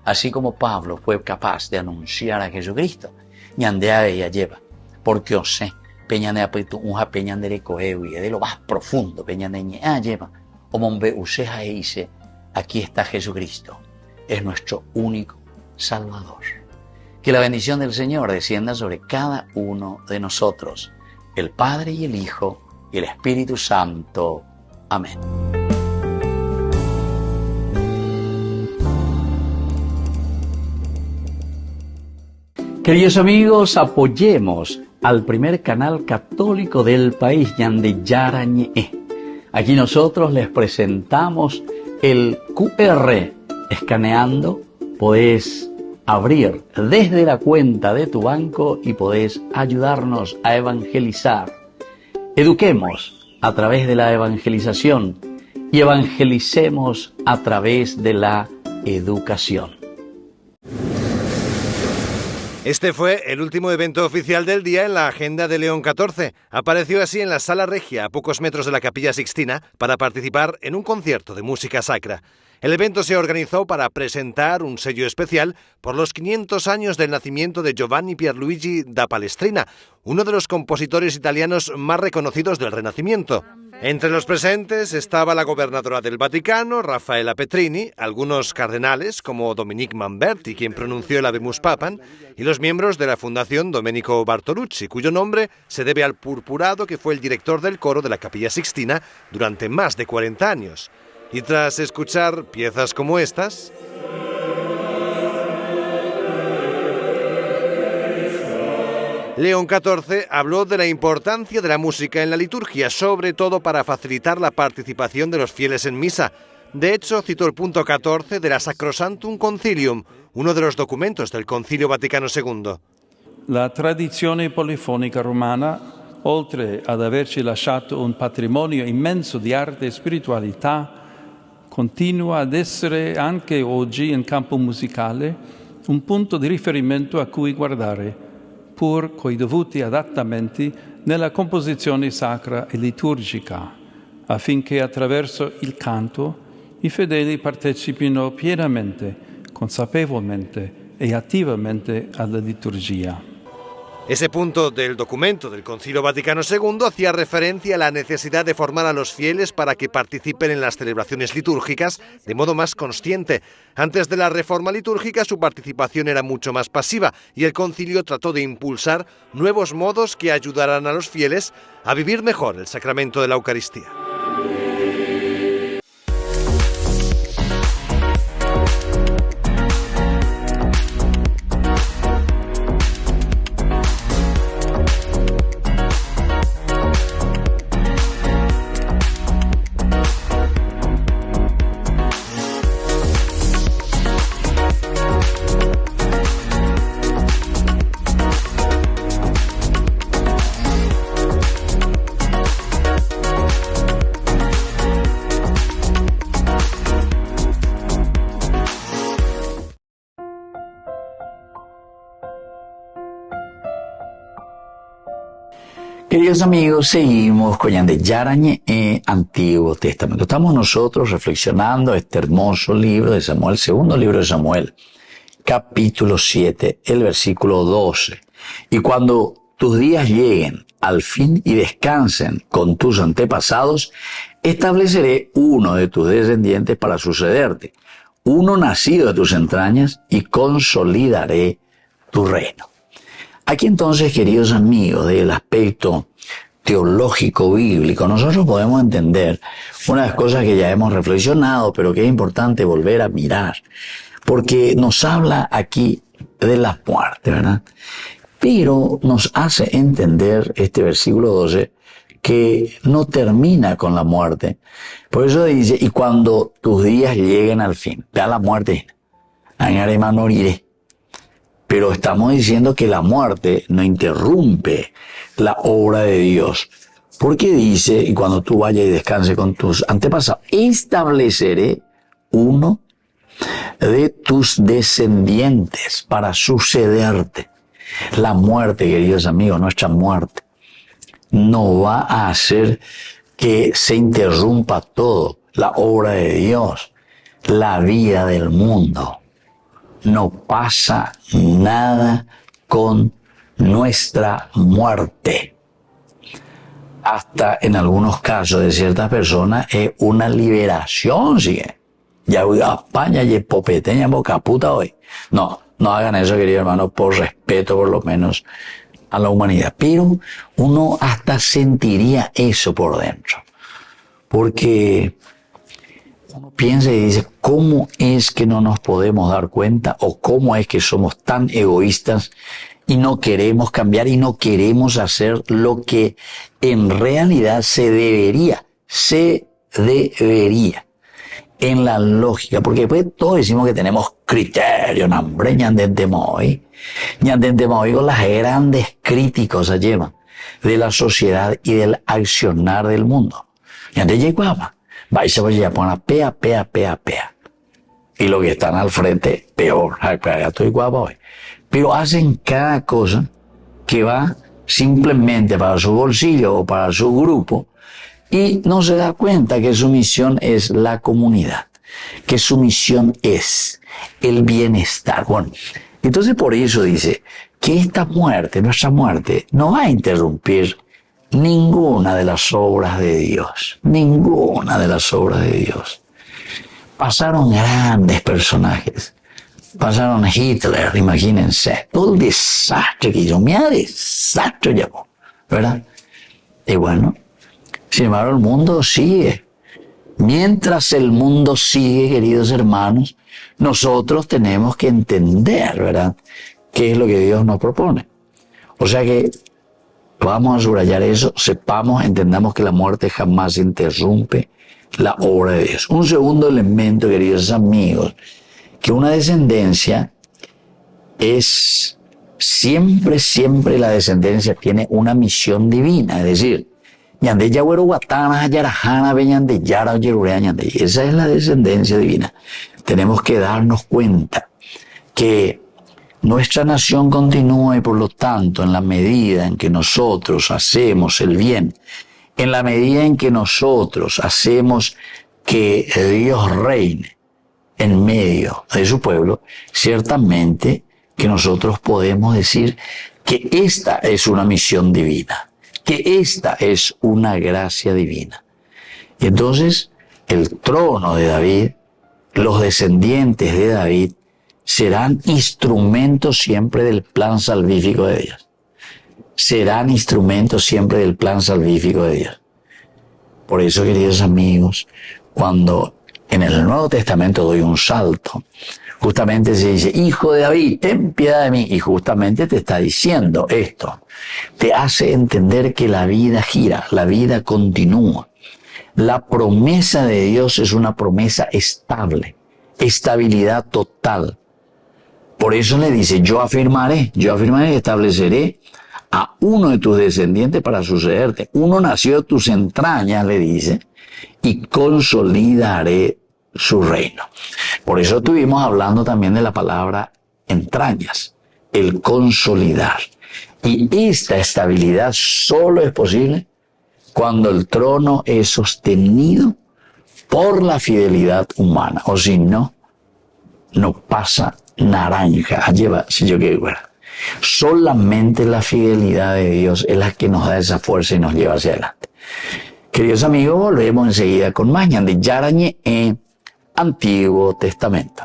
así como Pablo fue capaz de anunciar a Jesucristo. Ñande a ella lleva, porque os sé, peña de apetu unja peña de coewi, de lo más profundo, peña de ña lleva, o mombe useja e dice, aquí está Jesucristo, es nuestro único Salvador. Que la bendición del Señor descienda sobre cada uno de nosotros, el Padre y el Hijo y el Espíritu Santo. Amén. Queridos amigos, apoyemos al primer canal católico del país, Ñande Yarañe. Aquí nosotros les presentamos el QR. Escaneando, podés abrir desde la cuenta de tu banco y podés ayudarnos a evangelizar. Eduquemos a través de la evangelización y evangelicemos a través de la educación. Este fue el último evento oficial del día en la agenda de León XIV. Apareció así en la Sala Regia, a pocos metros de la Capilla Sixtina, para participar en un concierto de música sacra. El evento se organizó para presentar un sello especial por los 500 años del nacimiento de Giovanni Pierluigi da Palestrina, uno de los compositores italianos más reconocidos del Renacimiento. Entre los presentes estaba la gobernadora del Vaticano, Raffaella Petrini, algunos cardenales como Dominique Manberti, quien pronunció el Habemus Papam, y los miembros de la Fundación Domenico Bartolucci, cuyo nombre se debe al purpurado que fue el director del coro de la Capilla Sixtina durante más de 40 años. Y tras escuchar piezas como estas, León XIV habló de la importancia de la música en la liturgia, sobre todo para facilitar la participación de los fieles en misa. De hecho, citó el punto 14 de la Sacrosanctum Concilium, uno de los documentos del Concilio Vaticano II. La tradizione polifonica romana, oltre ad averci lasciato un patrimonio immenso di arte e spiritualità, continua ad essere anche oggi in campo musicale un punto di riferimento a cui guardare, pur coi dovuti adattamenti nella composizione sacra e liturgica, affinché attraverso il canto i fedeli partecipino pienamente, consapevolmente e attivamente alla liturgia. Ese punto del documento del Concilio Vaticano II hacía referencia a la necesidad de formar a los fieles para que participen en las celebraciones litúrgicas de modo más consciente. Antes de la reforma litúrgica su participación era mucho más pasiva y el concilio trató de impulsar nuevos modos que ayudaran a los fieles a vivir mejor el sacramento de la Eucaristía. Queridos amigos, seguimos con Ñande Yarañe Antiguo Testamento. Estamos nosotros reflexionando este hermoso libro de Samuel, segundo libro de Samuel, capítulo 7, el versículo 12. Y cuando tus días lleguen al fin y descansen con tus antepasados, estableceré uno de tus descendientes para sucederte, uno nacido de tus entrañas, y consolidaré tu reino. Aquí entonces, queridos amigos, del aspecto teológico bíblico, nosotros podemos entender una de las cosas que ya hemos reflexionado, pero que es importante volver a mirar, porque nos habla aquí de la muerte, ¿verdad? Pero nos hace entender este versículo 12 que no termina con la muerte. Por eso dice, y cuando tus días lleguen al fin, da la muerte, añarema moriré. Pero estamos diciendo que la muerte no interrumpe la obra de Dios. Porque dice, y cuando tú vayas y descanses con tus antepasados, estableceré uno de tus descendientes para sucederte. La muerte, queridos amigos, nuestra muerte, no va a hacer que se interrumpa todo, la obra de Dios, la vida del mundo. No pasa nada con nuestra muerte. Hasta en algunos casos de ciertas personas es una liberación, sigue. Ya voy a España y popeteña boca puta hoy. No hagan eso, querido hermano, por respeto por lo menos a la humanidad. Pero uno hasta sentiría eso por dentro. Porque uno piensa y dice, ¿cómo es que no nos podemos dar cuenta? O ¿cómo es que somos tan egoístas y no queremos cambiar y no queremos hacer lo que en realidad se debería? Se debería. En la lógica, porque después todos decimos que tenemos criterios, hambre, ñandentemos hoy con las grandes críticos se llevan de la sociedad y del accionar del mundo. Y antes llegaba, vais a poner pea. Y los que están al frente, peor, ya estoy guapo hoy. Pero hacen cada cosa que va simplemente para su bolsillo o para su grupo, y no se da cuenta que su misión es la comunidad, que su misión es el bienestar. Bueno, entonces por eso dice que esta muerte, nuestra muerte, no va a interrumpir ninguna de las obras de Dios. Ninguna de las obras de Dios. Pasaron grandes personajes. Pasaron Hitler, imagínense. Todo el desastre que hizo. Mira, desastre llamó, ¿verdad? Y bueno, sin embargo, el mundo sigue. Mientras el mundo sigue, queridos hermanos, nosotros tenemos que entender, ¿verdad?, qué es lo que Dios nos propone. O sea que vamos a subrayar eso, sepamos, entendamos que la muerte jamás interrumpe la obra de Dios. Un segundo elemento, queridos amigos, que una descendencia es siempre la descendencia tiene una misión divina, es decir, esa es la descendencia divina. Tenemos que darnos cuenta que nuestra nación continúa y por lo tanto, en la medida en que nosotros hacemos el bien, en la medida en que nosotros hacemos que Dios reine en medio de su pueblo, ciertamente que nosotros podemos decir que esta es una misión divina, que esta es una gracia divina. Y entonces el trono de David, los descendientes de David, serán instrumentos siempre del plan salvífico de Dios. Serán instrumentos siempre del plan salvífico de Dios. Por eso, queridos amigos, cuando en el Nuevo Testamento doy un salto, justamente se dice, hijo de David, ten piedad de mí. Y justamente te está diciendo esto. Te hace entender que la vida gira, la vida continúa. La promesa de Dios es una promesa estable, estabilidad total. Por eso le dice, yo afirmaré y estableceré a uno de tus descendientes para sucederte. Uno nació de tus entrañas, le dice, y consolidaré su reino. Por eso estuvimos hablando también de la palabra entrañas, el consolidar. Y esta estabilidad solo es posible cuando el trono es sostenido por la fidelidad humana. O si no, no pasa naranja. Lleva, si yo quiero ver. Solamente la fidelidad de Dios es la que nos da esa fuerza y nos lleva hacia adelante. Queridos amigos, volvemos enseguida con más de Yarañe en Antiguo Testamento.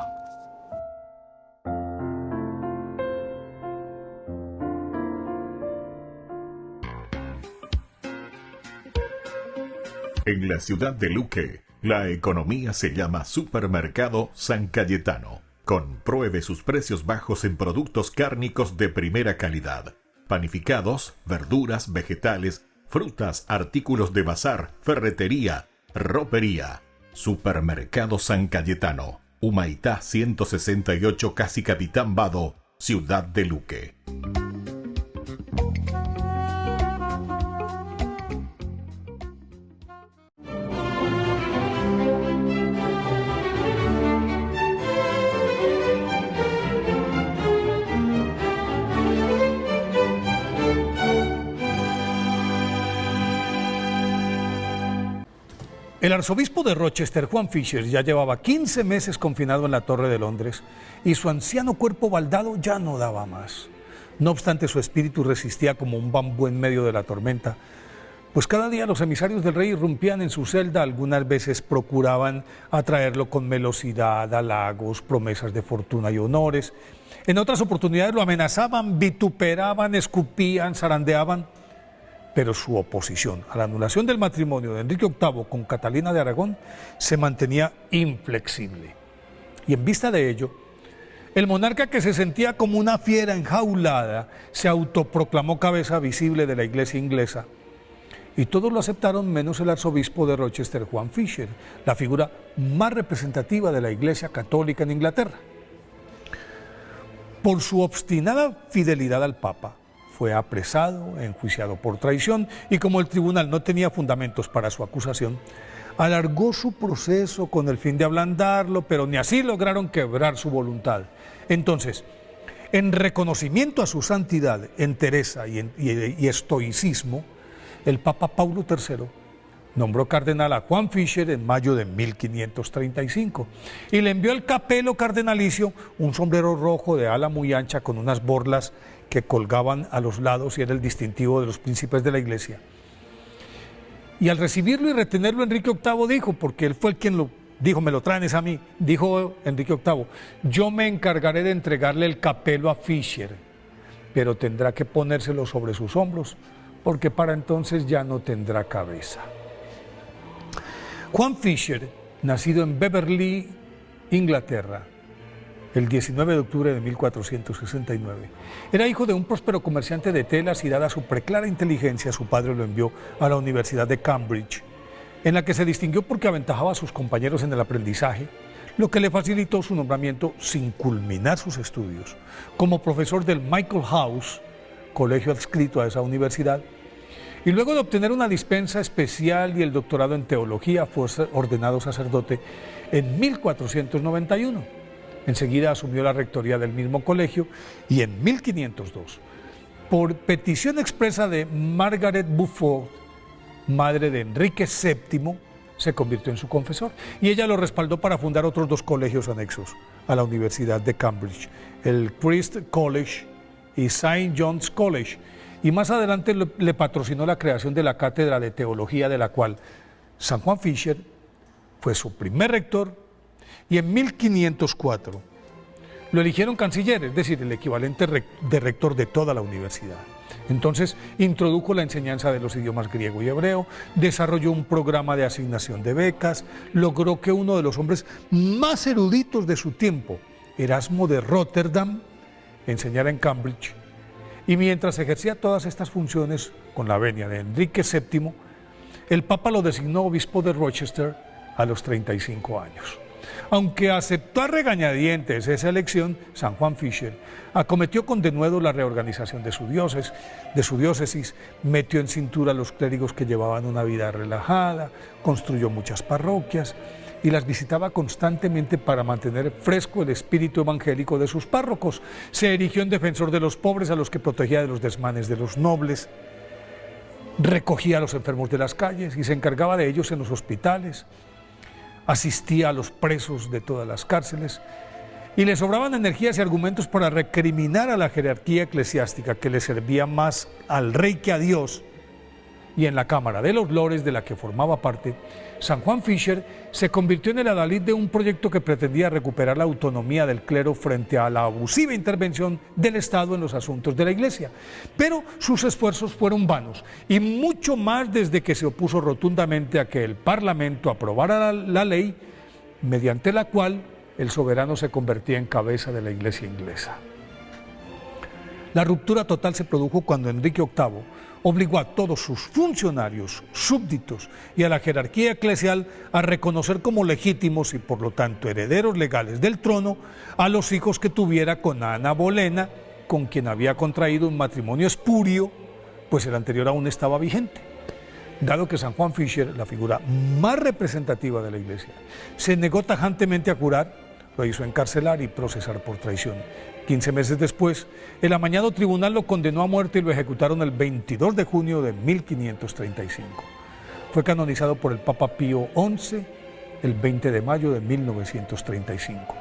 En la ciudad de Luque, la economía se llama Supermercado San Cayetano. Compruebe sus precios bajos en productos cárnicos de primera calidad. Panificados, verduras, vegetales, frutas, artículos de bazar, ferretería, ropería. Supermercado San Cayetano, Humaitá 168, Casi Capitán Vado, Ciudad de Luque. El arzobispo de Rochester, Juan Fisher, ya llevaba 15 meses confinado en la Torre de Londres y su anciano cuerpo baldado ya no daba más. No obstante, su espíritu resistía como un bambú en medio de la tormenta, pues cada día los emisarios del rey irrumpían en su celda, algunas veces procuraban atraerlo con melosidad, halagos, promesas de fortuna y honores. En otras oportunidades lo amenazaban, vituperaban, escupían, zarandeaban. Pero su oposición a la anulación del matrimonio de Enrique VIII con Catalina de Aragón se mantenía inflexible. Y en vista de ello, el monarca, que se sentía como una fiera enjaulada, se autoproclamó cabeza visible de la iglesia inglesa. Y todos lo aceptaron menos el arzobispo de Rochester, Juan Fisher, la figura más representativa de la iglesia católica en Inglaterra. Por su obstinada fidelidad al Papa, fue apresado, enjuiciado por traición, y como el tribunal no tenía fundamentos para su acusación, alargó su proceso con el fin de ablandarlo, pero ni así lograron quebrar su voluntad. Entonces, en reconocimiento a su santidad, entereza y estoicismo, el Papa Paulo III nombró cardenal a Juan Fisher en mayo de 1535 y le envió el capelo cardenalicio, un sombrero rojo de ala muy ancha con unas borlas que colgaban a los lados y era el distintivo de los príncipes de la iglesia. Y al recibirlo y retenerlo, Enrique VIII dijo, porque él fue el quien lo dijo, me lo traen es a mí, dijo Enrique VIII, yo me encargaré de entregarle el capelo a Fisher, pero tendrá que ponérselo sobre sus hombros, porque para entonces ya no tendrá cabeza. Juan Fisher, nacido en Beverly, Inglaterra, el 19 de octubre de 1469, era hijo de un próspero comerciante de telas y dada su preclara inteligencia, su padre lo envió a la Universidad de Cambridge, en la que se distinguió porque aventajaba a sus compañeros en el aprendizaje, lo que le facilitó su nombramiento sin culminar sus estudios, como profesor del Michael House, colegio adscrito a esa universidad. Y luego de obtener una dispensa especial y el doctorado en teología, fue ordenado sacerdote en 1491. Enseguida asumió la rectoría del mismo colegio y en 1502, por petición expresa de Margaret Beaufort, madre de Enrique VII, se convirtió en su confesor y ella lo respaldó para fundar otros dos colegios anexos a la Universidad de Cambridge, el Christ College y St. John's College. Y más adelante le patrocinó la creación de la cátedra de teología, de la cual San Juan Fisher fue su primer rector, y en 1504 lo eligieron canciller, es decir, el equivalente de rector de toda la universidad. Entonces introdujo la enseñanza de los idiomas griego y hebreo, desarrolló un programa de asignación de becas, logró que uno de los hombres más eruditos de su tiempo, Erasmo de Rotterdam, enseñara en Cambridge. Y mientras ejercía todas estas funciones con la venia de Enrique VII, el Papa lo designó obispo de Rochester a los 35 años. Aunque aceptó a regañadientes esa elección, San Juan Fisher acometió con denuedo la reorganización de su diócesis, metió en cintura a los clérigos que llevaban una vida relajada, construyó muchas parroquias y las visitaba constantemente para mantener fresco el espíritu evangélico de sus párrocos. Se erigió en defensor de los pobres, a los que protegía de los desmanes de los nobles, recogía a los enfermos de las calles y se encargaba de ellos en los hospitales, asistía a los presos de todas las cárceles y le sobraban energías y argumentos para recriminar a la jerarquía eclesiástica, que le servía más al rey que a Dios. Y en la Cámara de los Lores, de la que formaba parte, San Juan Fisher se convirtió en el adalid de un proyecto que pretendía recuperar la autonomía del clero frente a la abusiva intervención del Estado en los asuntos de la Iglesia. Pero sus esfuerzos fueron vanos, y mucho más desde que se opuso rotundamente a que el Parlamento aprobara la ley mediante la cual el soberano se convertía en cabeza de la Iglesia inglesa. La ruptura total se produjo cuando Enrique VIII obligó a todos sus funcionarios, súbditos y a la jerarquía eclesial a reconocer como legítimos y por lo tanto herederos legales del trono a los hijos que tuviera con Ana Bolena, con quien había contraído un matrimonio espurio, pues el anterior aún estaba vigente. Dado que San Juan Fisher, la figura más representativa de la Iglesia, se negó tajantemente a curar, lo hizo encarcelar y procesar por traición. 15 meses después, el amañado tribunal lo condenó a muerte y lo ejecutaron el 22 de junio de 1535. Fue canonizado por el Papa Pío XI el 20 de mayo de 1935.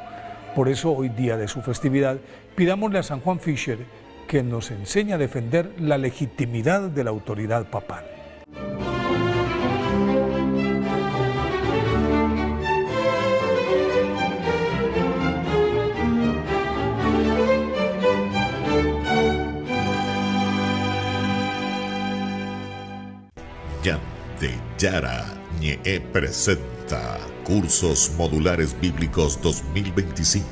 Por eso, hoy día de su festividad, pidámosle a San Juan Fisher que nos enseñe a defender la legitimidad de la autoridad papal. Yara Ñe presenta Cursos Modulares Bíblicos 2025.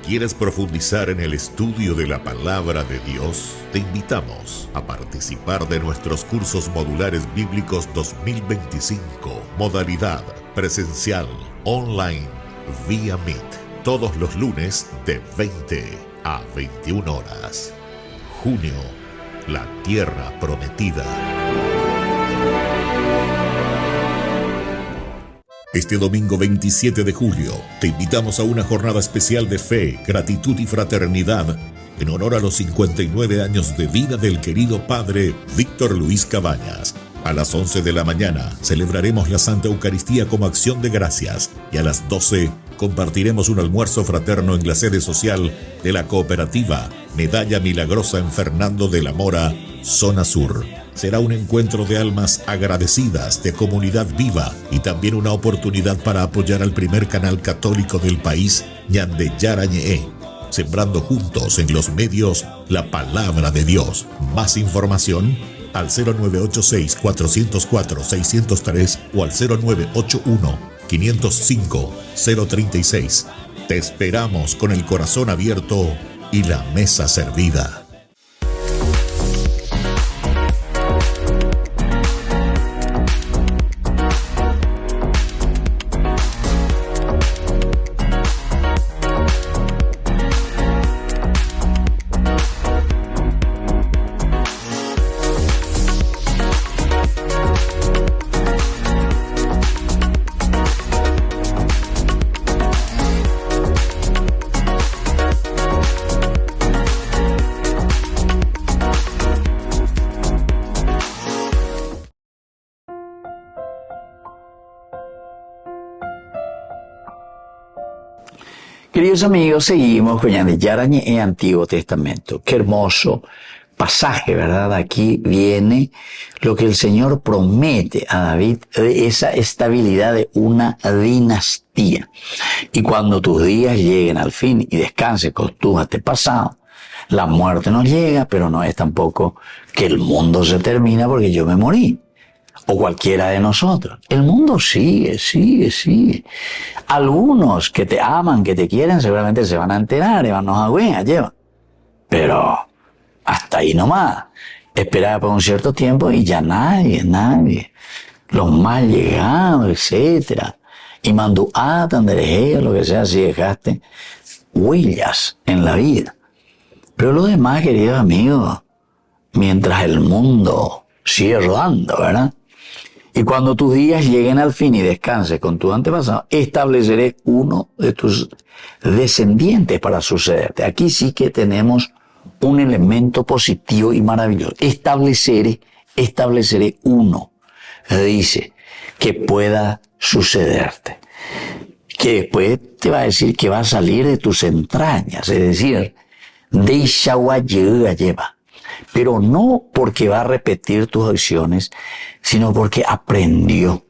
¿Quieres profundizar en el estudio de la Palabra de Dios? Te invitamos a participar de nuestros Cursos Modulares Bíblicos 2025. Modalidad presencial, online, vía Meet. Todos los lunes de 20 a 21 horas. Junio, la Tierra Prometida. Este domingo 27 de julio, te invitamos a una jornada especial de fe, gratitud y fraternidad en honor a los 59 años de vida del querido padre Víctor Luis Cabañas. A las 11 de la mañana celebraremos la Santa Eucaristía como acción de gracias y a las 12 compartiremos un almuerzo fraterno en la sede social de la cooperativa Medalla Milagrosa en Fernando de la Mora, Zona Sur. Será un encuentro de almas agradecidas, de comunidad viva y también una oportunidad para apoyar al primer canal católico del país, Ñandeyara Ñe, sembrando juntos en los medios la palabra de Dios. Más información al 0986-404-603 o al 0981-505-036. Te esperamos con el corazón abierto y la mesa servida. Queridos amigos, seguimos con Ñandeyara Ñe, Antiguo Testamento. Qué hermoso pasaje, ¿verdad? Aquí viene lo que el Señor promete a David, esa estabilidad de una dinastía. Y cuando tus días lleguen al fin y descanses con tus antepasados, la muerte nos llega, pero no es tampoco que el mundo se termina porque yo me morí. O cualquiera de nosotros. El mundo sigue. Algunos que te aman, que te quieren, seguramente se van a enterar, llevan. Pero hasta ahí nomás. Esperaba por un cierto tiempo y ya nadie. Los mal llegados, etcétera. Y manduatan de lo que sea, si dejaste huellas en la vida. Pero lo demás, queridos amigos, mientras el mundo sigue rodando, ¿verdad? Y cuando tus días lleguen al fin y descanses con tus antepasados, estableceré uno de tus descendientes para sucederte. Aquí sí que tenemos un elemento positivo y maravilloso. Estableceré uno, dice, que pueda sucederte. Que después te va a decir que va a salir de tus entrañas, es decir, de Ishawa lleva. Pero no porque va a repetir tus acciones, sino porque aprendió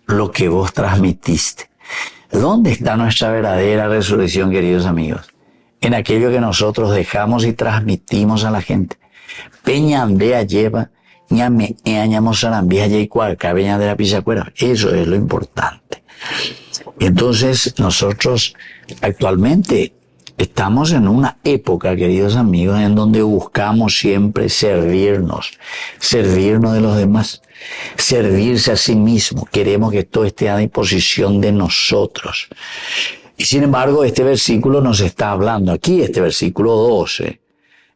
lo que vos transmitiste. ¿Dónde está nuestra verdadera resurrección, queridos amigos? En aquello que nosotros dejamos y transmitimos a la gente. Peñandea lleva, ñame eañamos arambia y cuarca, peña de la pisacuera. Eso es lo importante. Entonces, nosotros actualmente Estamos en una época, queridos amigos, en donde buscamos siempre servirnos de los demás, servirse a sí mismo. Queremos que todo esté a disposición de nosotros. Y sin embargo, este versículo nos está hablando aquí, este versículo 12,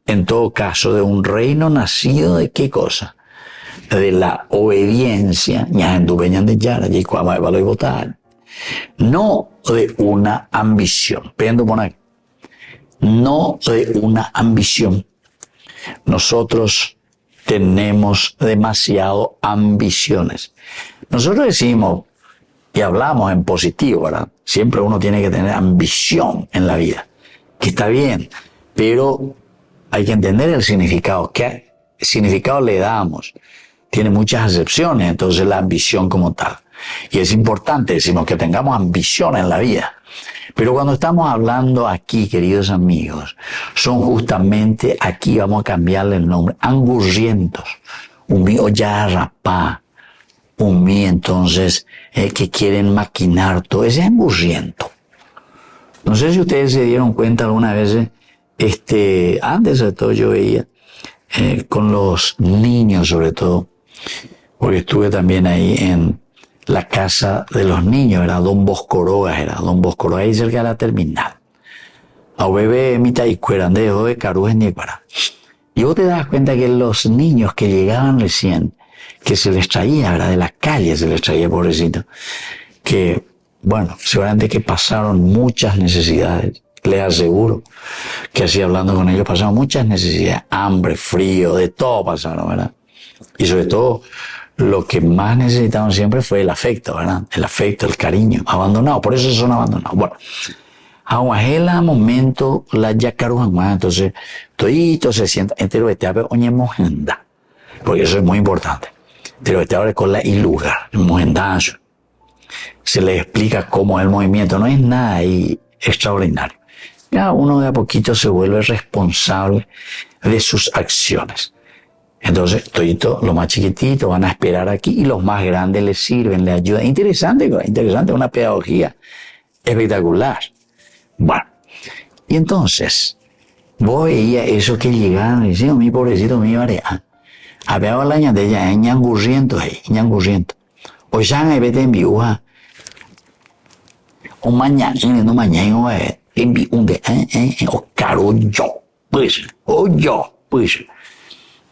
en todo caso, de un reino nacido de ¿qué cosa? De la obediencia, no de una ambición. No de una ambición. Nosotros tenemos demasiado ambiciones. Nosotros decimos y hablamos en positivo, ¿verdad? Siempre uno tiene que tener ambición en la vida, que está bien, pero hay que entender el significado. ¿Qué significado le damos? Tiene muchas acepciones, entonces la ambición como tal. Y es importante, decimos, que tengamos ambición en la vida. Pero cuando estamos hablando aquí, queridos amigos, son justamente, aquí vamos a cambiarle el nombre, angurrientos. Un mío ya rapá. Un mí, entonces, que quieren maquinar todo. Ese es angurriento. No sé si ustedes se dieron cuenta alguna vez, antes de todo yo veía, con los niños sobre todo, porque estuve también ahí en la casa de los niños, era Don Boscoroga, ahí cerca de la terminal. A bebé mitad y cueran de hoy, carujes ni para. Y vos te das cuenta que los niños que llegaban recién, que se les traía, ¿verdad? De la calle se les traía, pobrecito, que, bueno, seguramente que pasaron muchas necesidades, les aseguro que así hablando con ellos pasaron muchas necesidades, hambre, frío, de todo pasaron, ¿verdad? Y sobre todo, lo que más necesitaban siempre fue el afecto, ¿verdad? El afecto, el cariño, abandonado, por eso son abandonados. Bueno, aguajela momento la yacaruja, entonces, todito se sienta, entero de teape oñe mojenda, porque eso es muy importante. Pero ahora con la ilugar, el mojendazo. Se le explica cómo es el movimiento, no es nada ahí extraordinario. Ya uno de a poquito se vuelve responsable de sus acciones. Entonces, todito, los más chiquititos van a esperar aquí y los más grandes les sirven, les ayudan. Interesante, una pedagogía espectacular. Bueno, y entonces, vos veías eso que llegaban y decían, mi pobrecito mío, había la ñande ya en ñangurriento. O ya me vete en viuja. O mañana, en viunde, o caro yo, pues.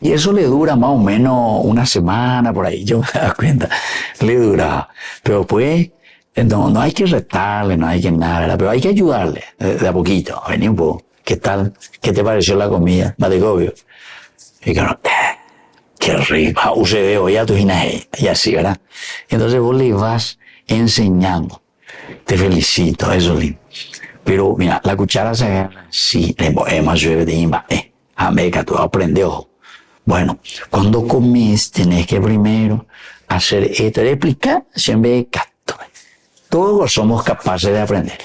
Y eso le dura más o menos una semana por ahí, yo me das cuenta, le dura. Pero pues, no hay que retarle, no hay que nada, ¿verdad? Pero hay que ayudarle de a poquito. Vení un poco, ¿qué tal? ¿Qué te pareció la comida? Bategobio. Y claro, qué rico, usted ya tu y así, ¿verdad? Entonces vos le vas enseñando. Te felicito, eso es lindo. Pero mira, la cuchara se agarra, sí, más llueve de imba, ameca, tú aprendes, ojo. Bueno, cuando comes, tenés que primero hacer esto, explicar, siempre de casto. Todos somos capaces de aprender.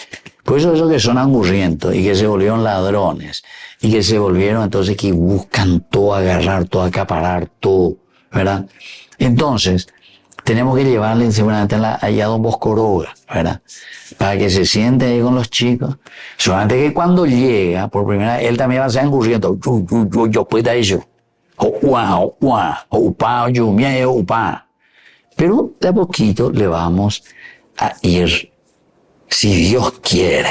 Por eso esos que son angurrientos y que se volvieron ladrones y que se volvieron entonces que buscan todo, agarrar todo, acaparar todo, ¿verdad? Entonces, tenemos que llevarle seguramente allá a Don Boscoroga, ¿verdad? Para que se siente ahí con los chicos. Solamente que cuando llega, por primera vez, él también va a ser angurriento. Yo puedo dar eso. Pero de a poquito le vamos a ir, si Dios quiere,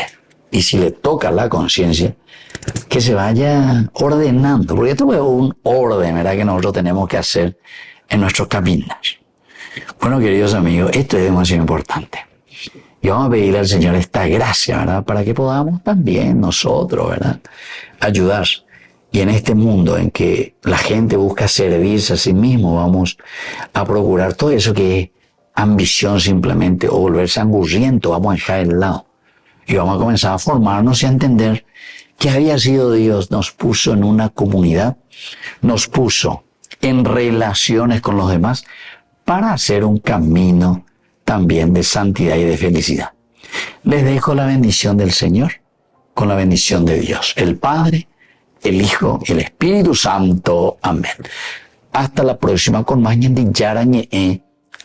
y si le toca la conciencia, que se vaya ordenando, porque esto es un orden, ¿verdad?, que nosotros tenemos que hacer en nuestros caminos. Bueno, queridos amigos, esto es demasiado importante. Y vamos a pedirle al Señor esta gracia, ¿verdad?, para que podamos también nosotros, ¿verdad?, ayudar. Y en este mundo en que la gente busca servirse a sí mismo, vamos a procurar todo eso que es ambición simplemente o volverse angurriento, vamos a dejar de lado. Y vamos a comenzar a formarnos y a entender que había sido Dios, nos puso en una comunidad, nos puso en relaciones con los demás para hacer un camino también de santidad y de felicidad. Les dejo la bendición del Señor con la bendición de Dios, el Padre, el Hijo y el Espíritu Santo. Amén. Hasta la próxima con más Ñandillarañe,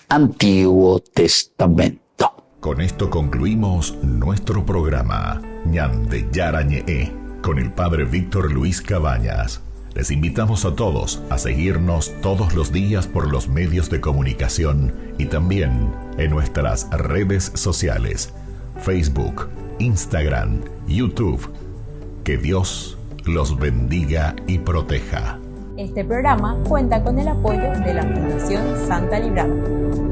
Antiguo Testamento. Con esto concluimos nuestro programa. Ñandeyarañe, con el Padre Víctor Luis Cabañas. Les invitamos a todos a seguirnos todos los días por los medios de comunicación y también en nuestras redes sociales, Facebook, Instagram, YouTube. Que Dios los bendiga y proteja. Este programa cuenta con el apoyo de la Fundación Santa Librada.